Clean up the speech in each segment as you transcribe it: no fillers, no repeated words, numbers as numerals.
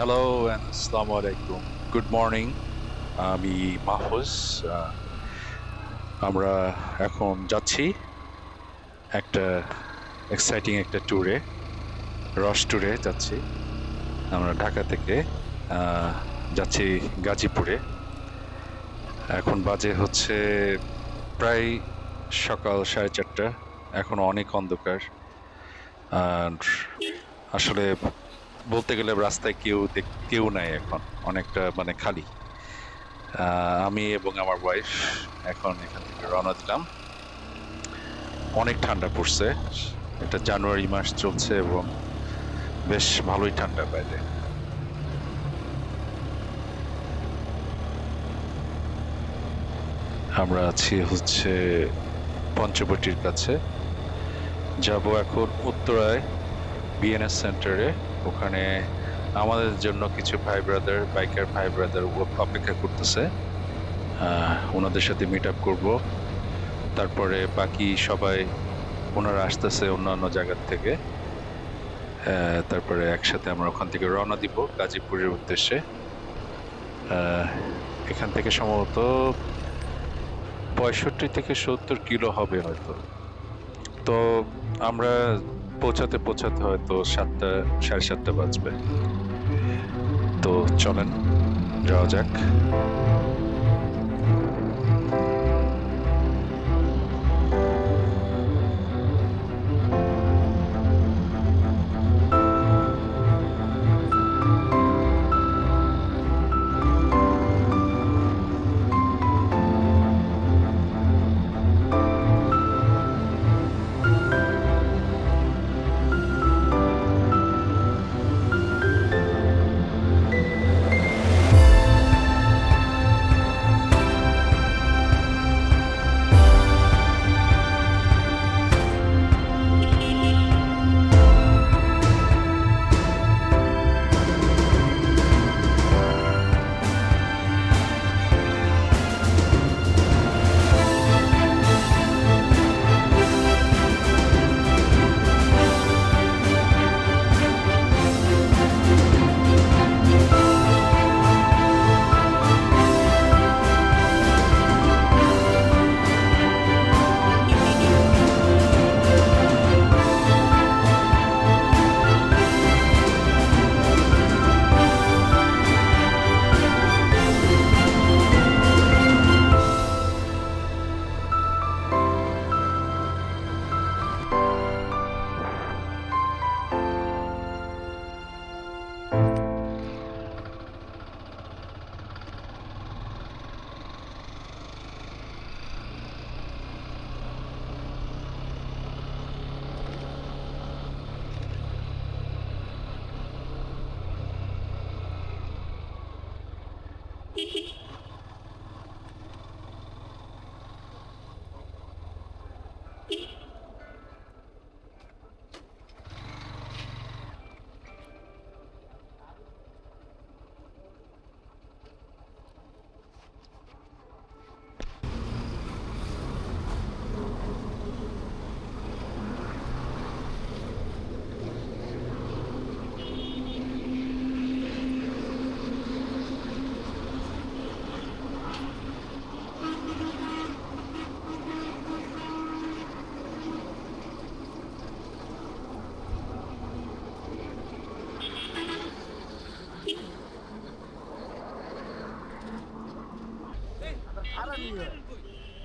Hello and আসসালামু আলাইকুম। Good morning. আমি মাহফুজ। আহ, আমরা এখন যাচ্ছি একটা এক্সাইটিং একটা ট্যুরে, রস ট্যুরে যাচ্ছি। আমরা ঢাকা থেকে আহ, যাচ্ছি গাজীপুরে। এখন বাজে হচ্ছে প্রায় সকাল 4:30। এখন অনেক অন্ধকার। আর আসলে বলতে গেলে রাস্তায় কেউ নাই এখন, অনেকটা মানে খালি। আমি এবং আমার ওয়াইফ এখন এখান থেকে রওনা দিলাম। অনেক ঠান্ডা পড়ছে। এটা জানুয়ারি মাস চলছে এবং বেশ ভালোই ঠান্ডা বাইরে। আমরা আছি হচ্ছে পঞ্চবটির কাছে। যাব এখন উত্তরায় বিএনএস সেন্টারে। ওখানে আমাদের জন্য কিছু বাইকার ভাই ব্রাদার অপেক্ষা করতেছে। ওনাদের সাথে মিট আপ করবো। তারপরে বাকি সবাই ওনারা আসতেছে অন্যান্য জায়গার থেকে। তারপরে একসাথে আমরা ওখান থেকে রওনা দিব গাজীপুরের উদ্দেশ্যে। আহ, এখান থেকে সম্ভবত 65 থেকে 70 কিলো হবে হয়তো। তো আমরা পৌঁছাতে পৌঁছাতে হয়তো 7টা, 7:30 বাজবে। তো চলেন যাওয়া যাক।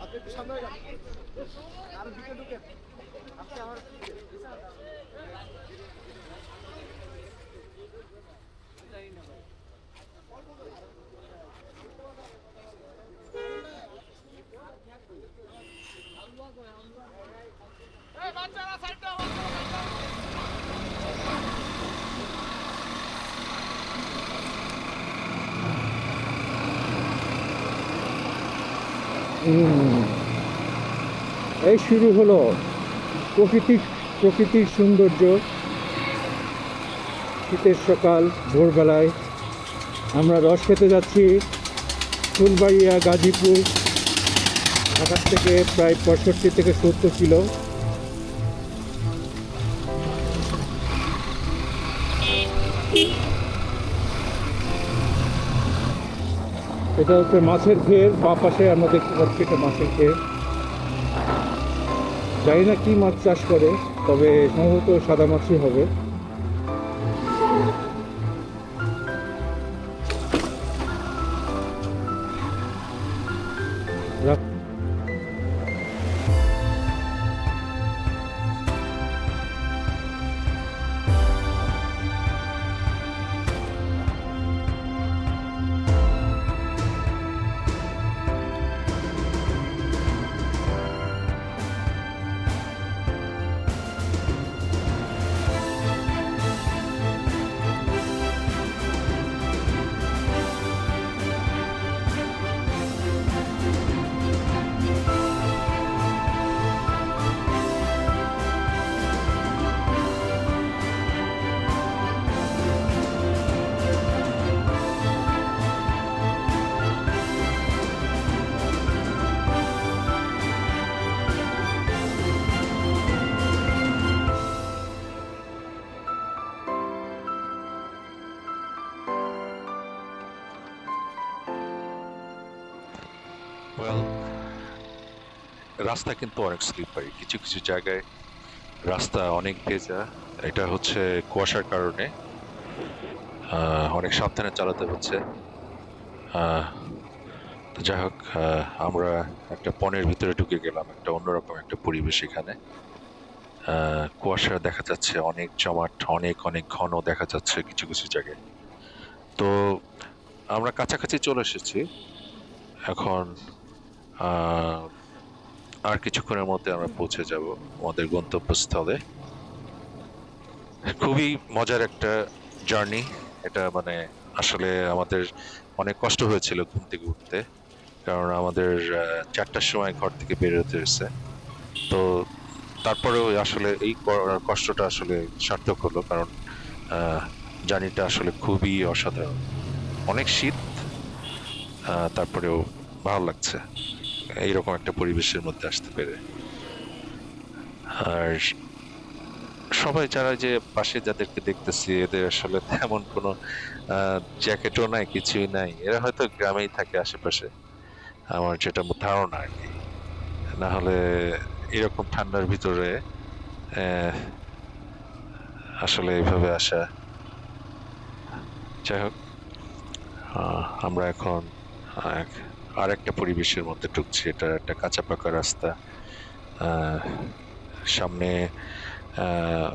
আপনি একটু সামনে আর দিকে ঢুকে আপনি আমার বাচ্চারা সাইডটা এই শুরু হলো প্রকৃতির সৌন্দর্য। শীতের সকাল ভোরবেলায় আমরা রস খেতে যাচ্ছি ফুলবাড়িয়া গাজীপুর। ঢাকা থেকে প্রায় 65 থেকে 70 কিলো। এটা হচ্ছে মাছের ঘের, বা পাশে আমরা দেখতে পাচ্ছি এটা মাছের ঘের। জানি না কি মাছ চাষ করে, তবে সম্ভবত সাদা মাছই হবে। ওয়েল, রাস্তা কিন্তু অনেক স্লিপারি, কিছু কিছু জায়গায় রাস্তা অনেক ভেজা। এটা হচ্ছে কুয়াশার কারণে অনেক সাবধানে চালাতে হচ্ছে। আহ, তো যাই হোক, আমরা একটা বনের ভিতরে ঢুকে গেলাম, একটা অন্যরকম একটা পরিবেশ এখানে। কুয়াশা দেখা যাচ্ছে অনেক জমাট, অনেক অনেক ঘন দেখা যাচ্ছে কিছু কিছু জায়গায়। তো আমরা কাছাকাছি চলে এসেছি এখন। আহ, আর কিছুক্ষণের মধ্যে আমরা পৌঁছে যাব আমাদের গন্তব্যস্থলে। খুবই মজার একটা জার্নি এটা, মানে আসলে আমাদের অনেক কষ্ট হয়েছিল ঘুম থেকে উঠতে, কারণ আমাদের 4টার সময় ঘর থেকে বের হতে হয়েছে। তো তারপরেও আসলে এই কষ্টটা আসলে সার্থক হলো, কারণ জার্নিটা আসলে খুবই অসাধারণ। অনেক শীত, তারপরেও ভালো লাগছে এইরকম একটা পরিবেশের মধ্যে আসতে পেরে। আর সবাই যারা যে পাশে যাদেরকে দেখতেছি, এদের আসলে তেমন কোনো জ্যাকেটও নাই, কিছুই নাই। এরা হয়তো গ্রামেই থাকে আশেপাশে, আমার যেটা ধারণা আর কি। না হলে এরকম ঠান্ডার ভিতরে আহ, আসলে এইভাবে আসা। যাই হোক, আমরা এখন আর একটা পরিবেশের মধ্যে ঢুকছি। এটা একটা কাঁচা পাকা রাস্তা। সামনে আহ,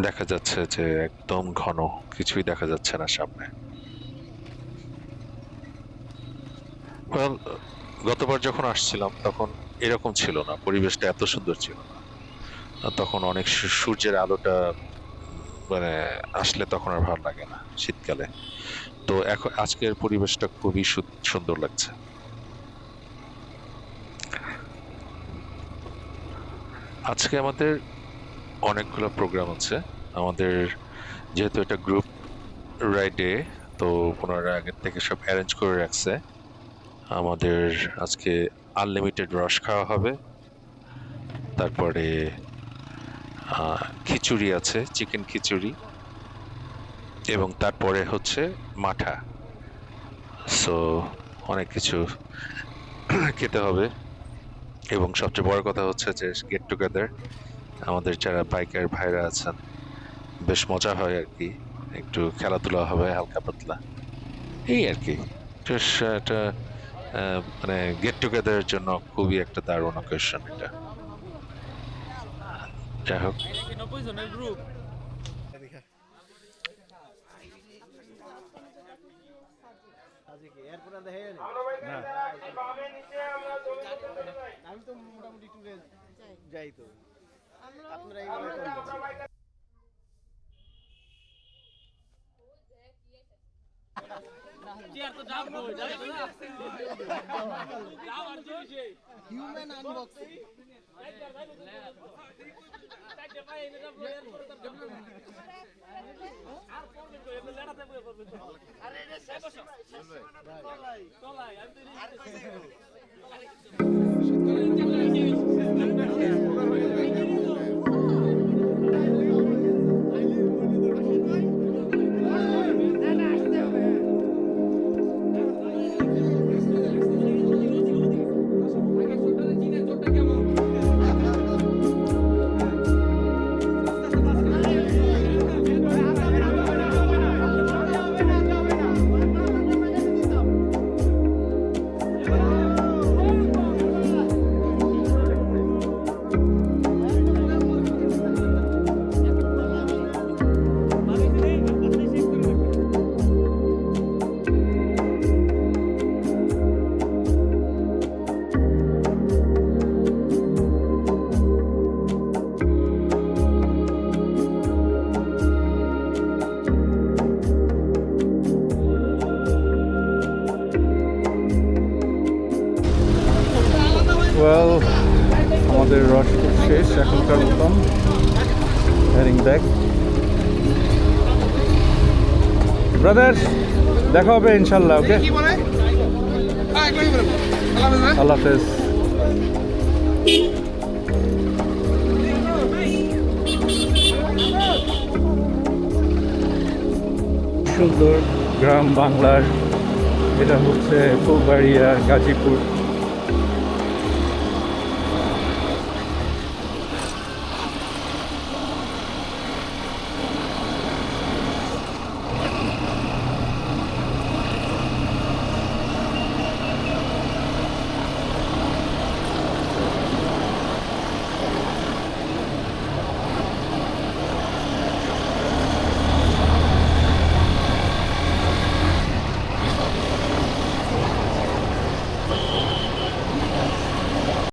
দেখা যাচ্ছে যে একদম ঘন, কিছুই দেখা যাচ্ছে না সামনে। Well, গতবার যখন আসছিলাম তখন এরকম ছিল না, পরিবেশটা এত সুন্দর ছিল না। তখন অনেক সূর্যের আলোটা মানে আসলে তখন আর ভালো লাগে না শীতকালে। তো এখন আজকের পরিবেশটা খুবই সুন্দর লাগছে। আজকে আমাদের অনেকগুলো প্রোগ্রাম আছে আমাদের, যেহেতু এটা গ্রুপ রাইডে, তো ওনারা আগের থেকে সব অ্যারেঞ্জ করে রাখছে। আমাদের আজকে আনলিমিটেড রস খাওয়া হবে, তারপরে খিচুড়ি আছে, চিকেন খিচুড়ি, এবং তারপরে হচ্ছে মাঠা। সো অনেক কিছু খেতে হবে, এবং সবচেয়ে বড় কথা হচ্ছে যে গেট টুগেদার। আমাদের যারা বাইকার ভাইরা আছেন, বেশ মজা হয় আর কি, একটু খেলাধুলা হবে হালকা পাতলা, এই আর কি। বেশ একটা মানে গেট টুগেদারের জন্য খুবই একটা দারুণ অকেশন এটা। যাই হোক, 90 জনের গ্রুপ। এরপরে দেখে আমি তো মোটামুটি ট্যুরে যাই, তো আপনারা এইভাবে করবেন। Human unboxing. এখনকার মতন হেডিং ব্যাক। ব্রাদার্স, দেখা হবে ইনশাল্লাহ। ওকে, আল্লাহ হাফেজ। সুন্দর গ্রাম বাংলার, এটা হচ্ছে ফুলবাড়িয়া গাজীপুর।